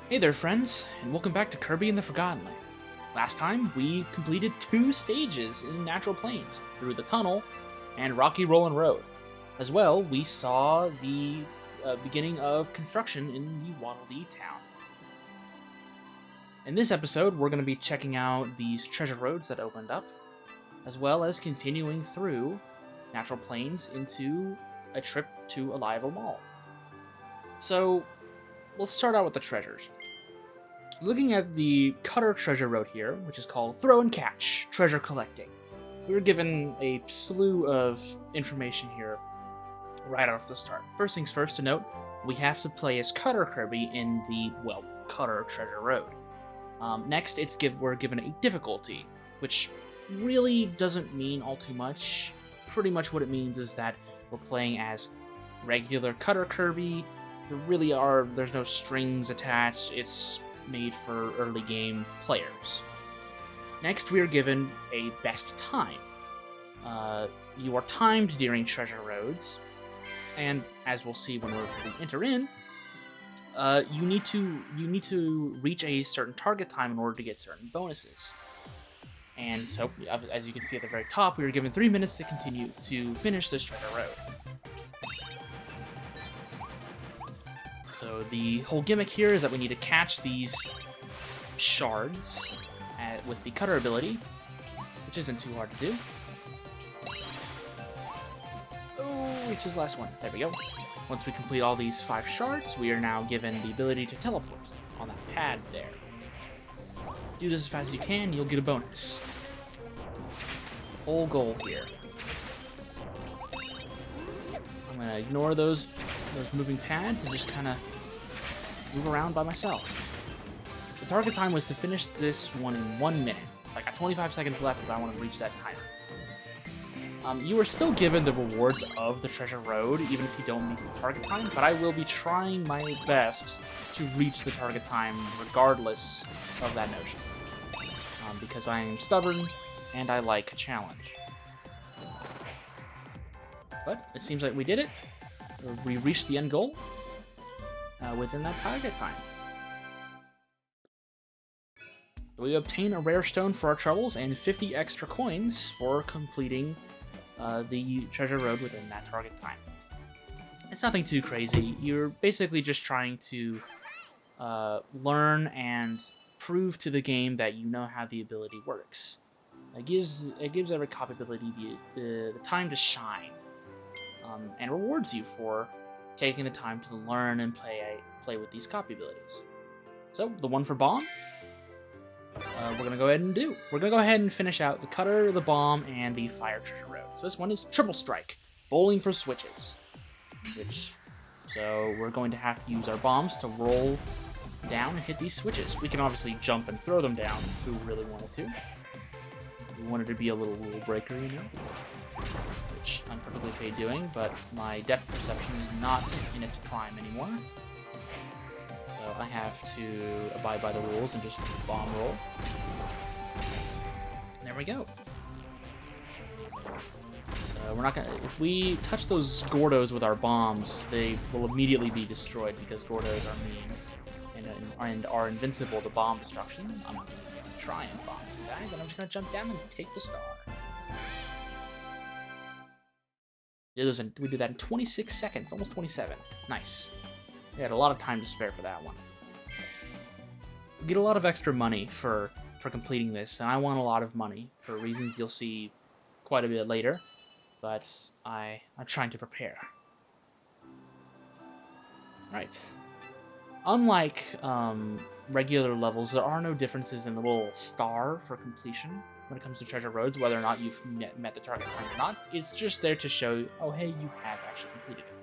Hey there, friends, and welcome back to Kirby and the Forgotten Land. Last time, we completed 2 stages in Natural Plains, through the tunnel and Rocky Rollin' Road. As well, we saw the beginning of construction in the Waddle Dee town. In this episode, we're going to be checking out these treasure roads that opened up, as well as continuing through Natural Plains into a trip to Alivel Mall. So, we'll start out with the treasures. Looking at the Cutter treasure road here, which is called Throw and Catch Treasure Collecting, we were given a slew of information here right off the start. First things first to note, we have to play as Cutter Kirby in the, Cutter treasure road. Next, we're given a difficulty, which really doesn't mean all too much. Pretty much what it means is that we're playing as regular Cutter Kirby. There's no strings attached. It's made for early game players. Next, we are given a best time. You are timed during treasure roads, and as we'll see when we enter in, you need to reach a certain target time in order to get certain bonuses. And so, as you can see at the very top, we were given 3 minutes to finish this treasure road. So the whole gimmick here is that we need to catch these shards with the Cutter ability, which isn't too hard to do. Oh, reach his last one. There we go. Once we complete all these 5 shards, we are now given the ability to teleport on that pad there. Do this as fast as you can, you'll get a bonus. Whole goal here. I'm gonna ignore those moving pads and just kind of move around by myself. The target time was to finish this one in 1 minute. So I got 25 seconds left if I want to reach that timer. You are still given the rewards of the treasure road, even if you don't meet the target time, but I will be trying my best to reach the target time regardless of that notion. Because I am stubborn and I like a challenge. But it seems like we did it. We reached the end goal within that target time. We obtain a rare stone for our troubles and 50 extra coins for completing the treasure road within that target time. It's nothing too crazy. You're basically just trying to learn and prove to the game that you know how the ability works. It gives every copy ability the time to shine. And rewards you for taking the time to learn and play with these copy abilities. So, the one for Bomb, we're going to go ahead and do. We're going to go ahead and finish out the Cutter, the Bomb, and the Fire Treasure Road. So this one is Triple Strike, bowling for switches. So we're going to have to use our bombs to roll down and hit these switches. We can obviously jump and throw them down if we really wanted to. We wanted to be a little rule breaker, you know. Which I'm perfectly okay doing, but my depth perception is not in its prime anymore. So I have to abide by the rules and just bomb roll. There we go. So we're not gonna. If we touch those Gordos with our bombs, they will immediately be destroyed because Gordos are mean and are invincible to bomb destruction. I'm gonna try and bomb these guys, and I'm just gonna jump down and take the star. We did that in 26 seconds, almost 27. Nice. We had a lot of time to spare for that one. We get a lot of extra money for completing this, and I want a lot of money for reasons you'll see quite a bit later, but I'm trying to prepare. Right. Unlike regular levels, there are no differences in the little star for completion when it comes to treasure roads, whether or not you've met the target time or not. It's just there to show you, oh hey, you have actually completed it.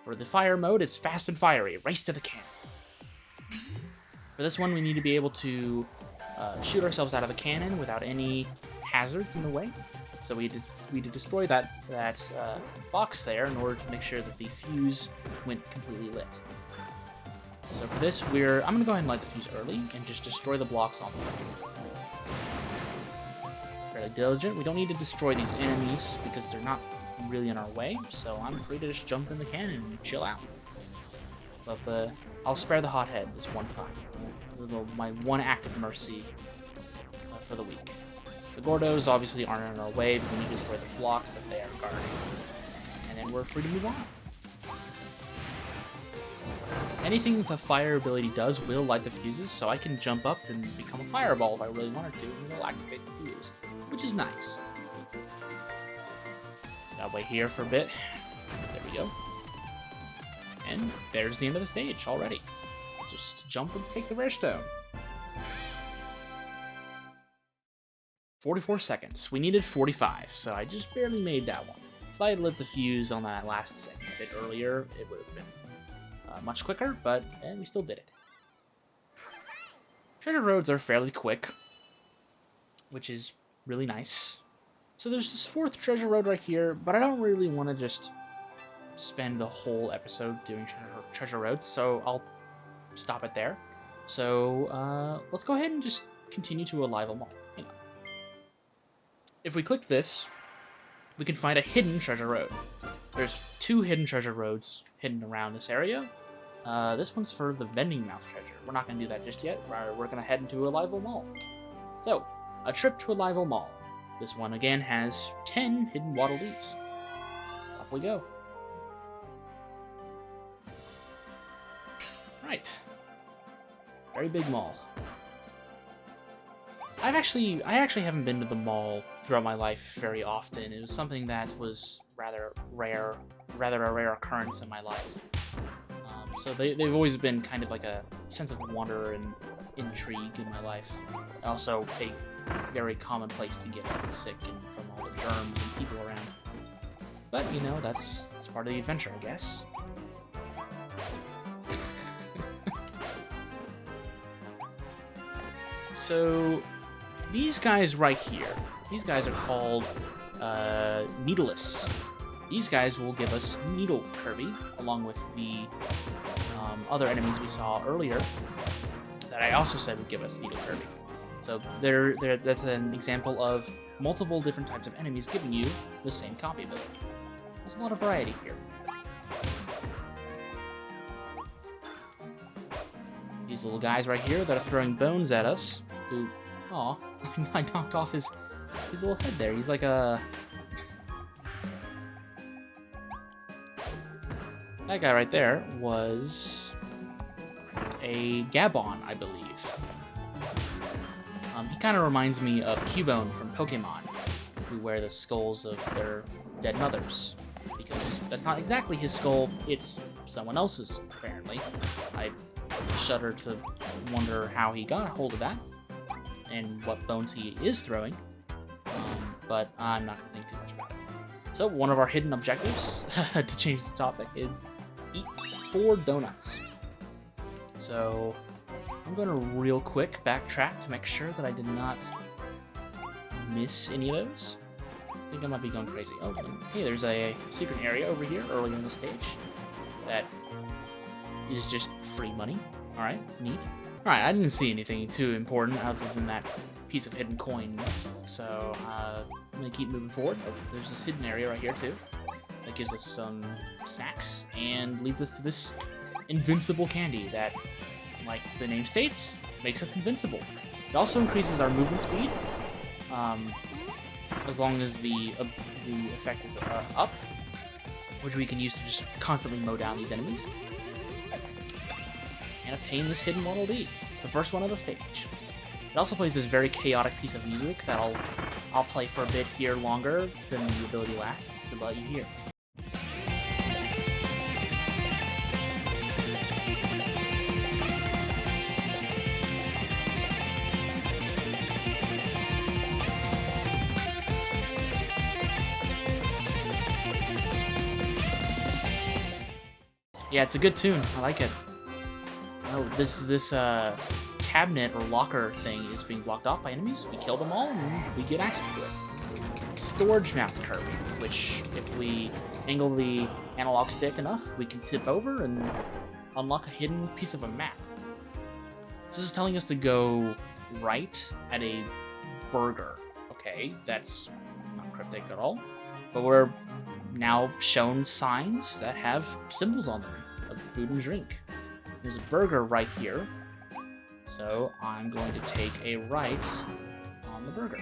For the fire mode, it's fast and fiery, race to the cannon. For this one, we need to be able to shoot ourselves out of the cannon without any hazards in the way. So we had to destroy that box there in order to make sure that the fuse went completely lit. So for this, I'm going to go ahead and light the fuse early and just destroy the blocks on the way. Fairly diligent. We don't need to destroy these enemies because they're not really in our way, so I'm free to just jump in the cannon and chill out. But I'll spare the hothead this one time. My one act of mercy for the week. The Gordos obviously aren't in our way, but we need to destroy the blocks that they are guarding. And then we're free to move on. Anything with a fire ability does will light the fuses, so I can jump up and become a fireball if I really wanted to, and it'll activate the fuse, which is nice. Gotta wait here for a bit. There we go. And there's the end of the stage already. Just jump and take the rare stone. 44 seconds. We needed 45, so I just barely made that one. If I had lit the fuse on that last second a bit earlier, it would have been much quicker, but we still did it. Treasure roads are fairly quick, which is really nice. So there's this fourth treasure road right here, but I don't really want to just spend the whole episode doing treasure roads, so I'll stop it there. So let's go ahead and just continue to Alivel Mall. Hang on. If we click this, we can find a hidden treasure road. There's 2 hidden treasure roads hidden around this area. This one's for the vending mouth treasure. We're not going to do that just yet. We're going to head into Alivel Mall. So, a trip to Alivel Mall. This one, again, has 10 hidden Waddle Dees. Up we go. Right. Very big mall. I actually haven't been to the mall throughout my life very often. It was something that was rather a rare occurrence in my life. So they've always been kind of like a sense of wonder and intrigue in my life. And also a very common place to get sick and from all the germs and people around. But, you know, that's part of the adventure, I guess. So, these guys right here, these guys are called Needleless. These guys will give us Needle Kirby, along with the other enemies we saw earlier that I also said would give us Needle Kirby. So that's an example of multiple different types of enemies giving you the same copy ability. There's a lot of variety here. These little guys right here that are throwing bones at us, who, aw, I knocked off his little head there. He's like a... That guy right there was a Gabon, I believe. He kind of reminds me of Cubone from Pokemon, who wear the skulls of their dead mothers. Because that's not exactly his skull, it's someone else's, apparently. I shudder to wonder how he got a hold of that, and what bones he is throwing. But I'm not going to think too much about it. So, one of our hidden objectives, to change the topic, is eat 4 donuts. So, I'm going to real quick backtrack to make sure that I did not miss any of those. I think I might be going crazy. Oh, hey, there's a secret area over here earlier in the stage that is just free money. Alright, neat. Alright, I didn't see anything too important other than that piece of hidden coins, so I'm going to keep moving forward. Oh, there's this hidden area right here too that gives us some snacks and leads us to this invincible candy that, like the name states, makes us invincible. It also increases our movement speed, as long as the effect is up, which we can use to just constantly mow down these enemies. And obtain this hidden Waddle Dee, the first one of the stage. It also plays this very chaotic piece of music that I'll play for a bit here longer than the ability lasts to let you hear. Yeah, it's a good tune. I like it. Oh, this cabinet or locker thing is being blocked off by enemies. We kill them all, and we get access to it. It's Storage Mouth Kirby, which, if we angle the analog stick enough, we can tip over and unlock a hidden piece of a map. This is telling us to go right at a burger. Okay, that's not cryptic at all. But we're now shown signs that have symbols on them of food and drink. There's a burger right here. So I'm going to take a right on the burger.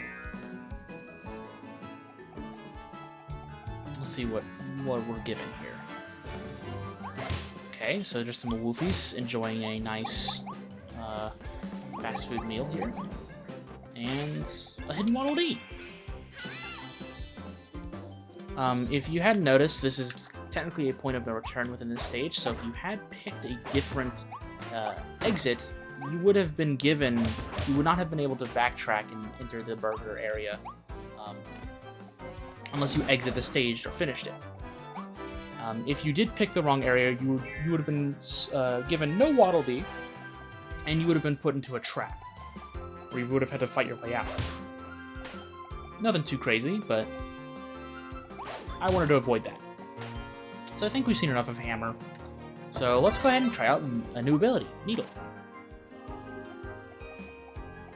Let's see what we're given here. Okay, so just some woofies enjoying a nice fast food meal here. And a hidden Waddle Dee. If you hadn't noticed, this is technically a point of no return within this stage, so if you had picked a different exit, you would not have been able to backtrack and enter the burger area unless you exit the stage or finished it. If you did pick the wrong area, you would have been given no Waddle Dee, and you would have been put into a trap, where you would have had to fight your way out. Nothing too crazy, but I wanted to avoid that. So I think we've seen enough of Hammer. So let's go ahead and try out a new ability, Needle.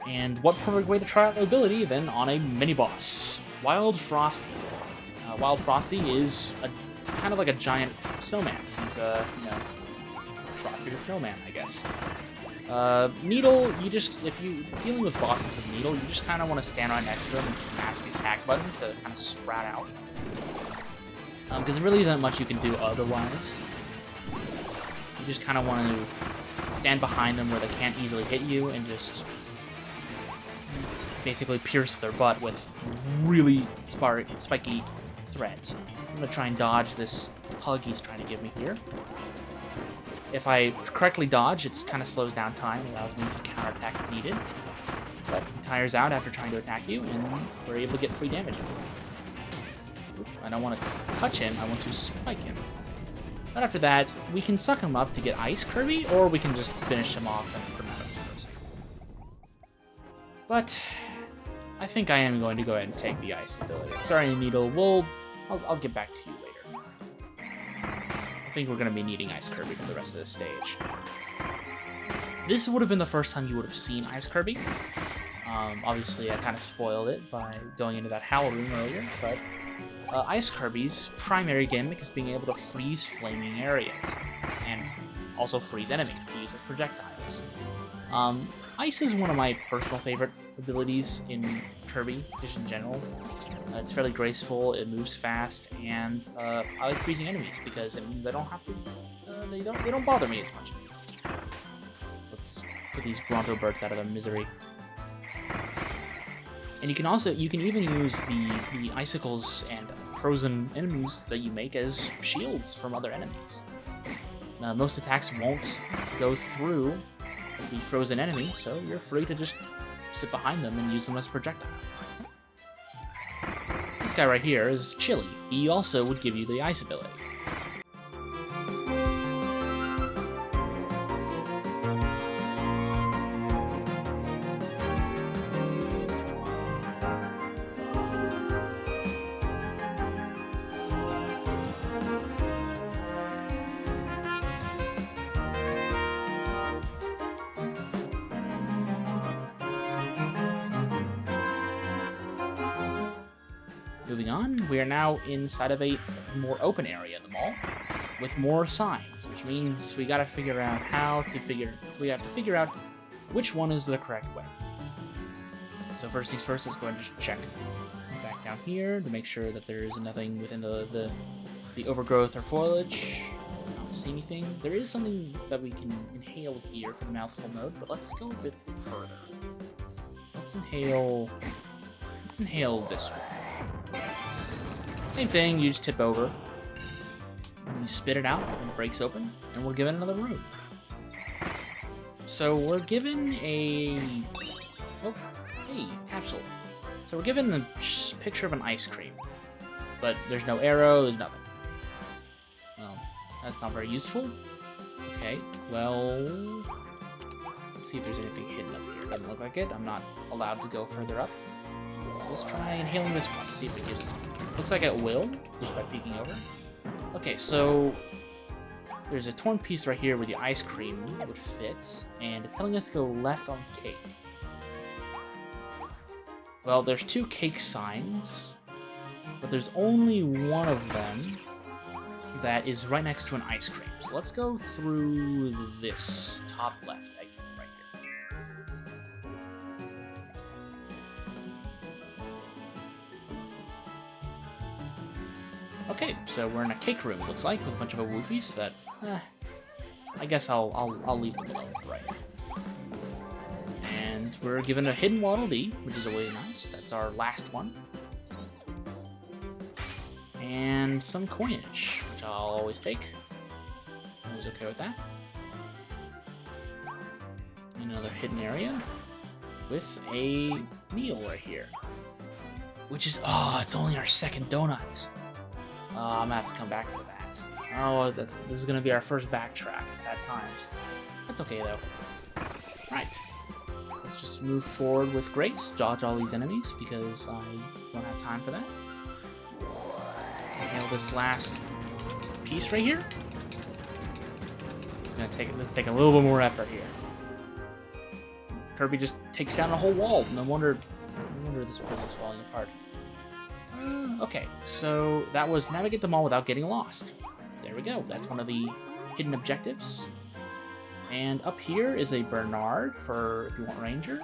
And what perfect way to try out an ability than on a mini-boss, Wild Frosty. Wild Frosty is kind of like a giant snowman. He's, Frosty the Snowman, I guess. Needle, if you're dealing with bosses with Needle, you just kind of want to stand right next to them and just mash the attack button to kind of sprout out. Because there really isn't much you can do otherwise. You just kind of want to stand behind them where they can't easily hit you and just basically pierce their butt with really spiky threads. I'm going to try and dodge this hug he's trying to give me here. If I correctly dodge, it kind of slows down time, allows me to counterattack if needed. But he tires out after trying to attack you, and we're able to get free damage. I don't want to touch him, I want to spike him. But after that, we can suck him up to get Ice Kirby, or we can just finish him off and put him out of his. But I think I am going to go ahead and take the Ice ability. Sorry, Needle, I'll get back to you later. I think we're going to be needing Ice Kirby for the rest of this stage. This would have been the first time you would have seen Ice Kirby. Obviously, I kind of spoiled it by going into that Howl room earlier, but Ice Kirby's primary gimmick is being able to freeze flaming areas, and also freeze enemies to use as projectiles. Ice is one of my personal favorite abilities in Kirby, just in general. It's fairly graceful, it moves fast, and I like freezing enemies because it means I don't have to. They don't bother me as much. Let's put these Bronto birds out of their misery. And you can even use the icicles and frozen enemies that you make as shields from other enemies. Most attacks won't go through the frozen enemy, so you're free to just sit behind them and use them as a projectile. This guy right here is Chili. He also would give you the ice ability. Moving on, we are now inside of a more open area in the mall with more signs, which means we gotta figure out we have to figure out which one is the correct way. So first things first, let's go ahead and just check back down here to make sure that there is nothing within the overgrowth or foliage. I don't see anything. There is something that we can inhale here for the mouthful mode, but let's go a bit further. Let's inhale this way. Same thing, you just tip over, and you spit it out, and it breaks open, and we're given another room. So we're given capsule. So we're given a picture of an ice cream, but there's no arrow, there's nothing. Well, that's not very useful. Okay, well, let's see if there's anything hidden up here. Doesn't look like it. I'm not allowed to go further up. So let's try inhaling this one, see if it gives us something. Looks like it will, just by peeking over. Okay, so there's a torn piece right here where the ice cream would fit, and it's telling us to go left on cake. Well, there's two cake signs, but there's only one of them that is right next to an ice cream. So let's go through this top left exit right here. Okay, so we're in a cake room, it looks like, with a bunch of woofies that, I guess I'll leave them alone for right now. And we're given a hidden Waddle Dee, which is always nice. That's our last one. And some coinage, which I'll always take. Always okay with that. Another hidden area with a meal right here. Which is, oh, it's only our second donut. I'm gonna have to come back for that. Oh, this is gonna be our first backtrack. Sad times. That's okay though. Right. So let's just move forward with grace. Dodge all these enemies because I don't have time for that. Nail this last piece right here. It's gonna take a little bit more effort here. Kirby just takes down a whole wall. No wonder this place is falling apart. Okay, so that was navigate the mall without getting lost. There we go. That's one of the hidden objectives. And up here is a Bernard for if you want Ranger,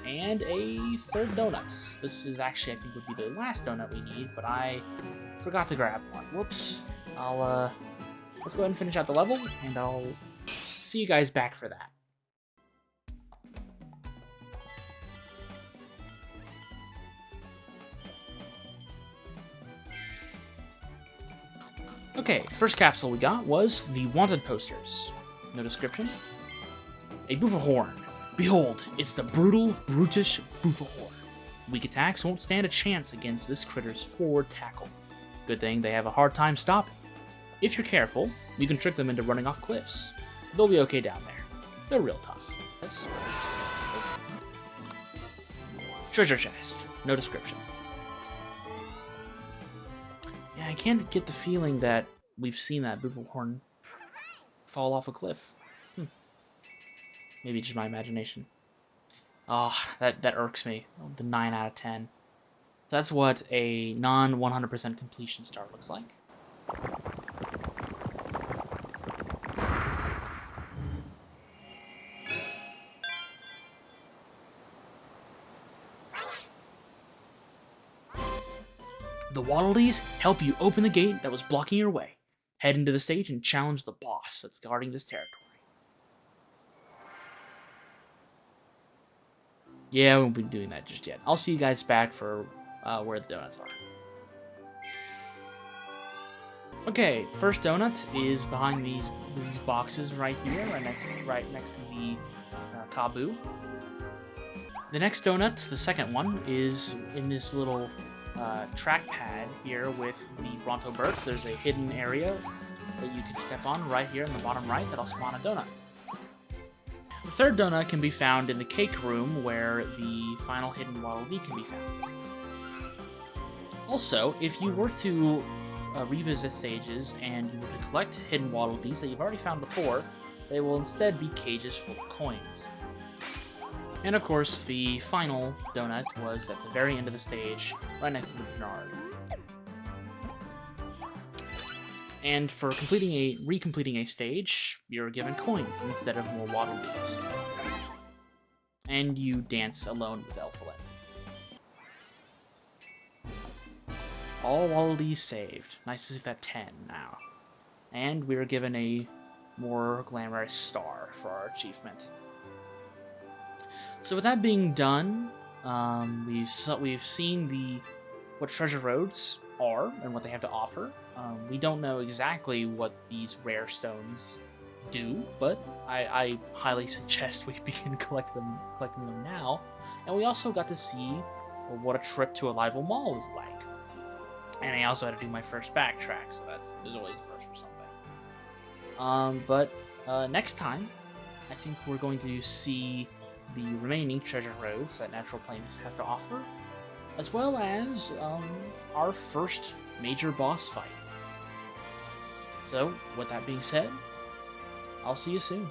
and a third donut. This is actually, I think, would be the last donut we need, but I forgot to grab one. Whoops. Let's go ahead and finish out the level, and I'll see you guys back for that. Okay, first capsule we got was the wanted posters. No description. A Buffelhorn. Behold, it's the brutal, brutish Buffelhorn. Weak attacks won't stand a chance against this critter's forward tackle. Good thing they have a hard time stopping. If you're careful, you can trick them into running off cliffs. They'll be okay down there. They're real tough. Treasure chest. No description. Yeah, I can't get the feeling that we've seen that Buffelhorn fall off a cliff. Maybe just my imagination. Oh, that irks me. The 9 out of 10. That's what a non-100% completion star looks like. The Waddle Dees help you open the gate that was blocking your way. Head into the stage and challenge the boss that's guarding this territory. Yeah, I won't be doing that just yet. I'll see you guys back for where the donuts are. Okay, first donut is behind these boxes right here, right next to the Kabu. The next donut, the second one, is in this little trackpad here with the Bronto Berths. There's a hidden area that you can step on right here in the bottom right that'll spawn a donut. The third donut can be found in the cake room where the final hidden Waddle Dee can be found. Also, if you were to revisit stages and you were to collect hidden Waddle Dees that you've already found before, they will instead be cages full of coins. And of course, the final donut was at the very end of the stage, right next to the Bernard. And for recompleting a stage, you're given coins instead of more Waddle Dees. And you dance alone with Elphalet. All Waddle Dees saved. Nice to see that 10 now. And we were given a more glamorous star for our achievement. So with that being done, we've seen what treasure roads are and what they have to offer. We don't know exactly what these rare stones do, but I highly suggest we begin collecting them now. And we also got to see what a trip to Alivel Mall is like. And I also had to do my first backtrack, so there's always a first for something. But next time, I think we're going to see the remaining treasure roads that Natural Plains has to offer, as well as our first major boss fight. So, with that being said, I'll see you soon.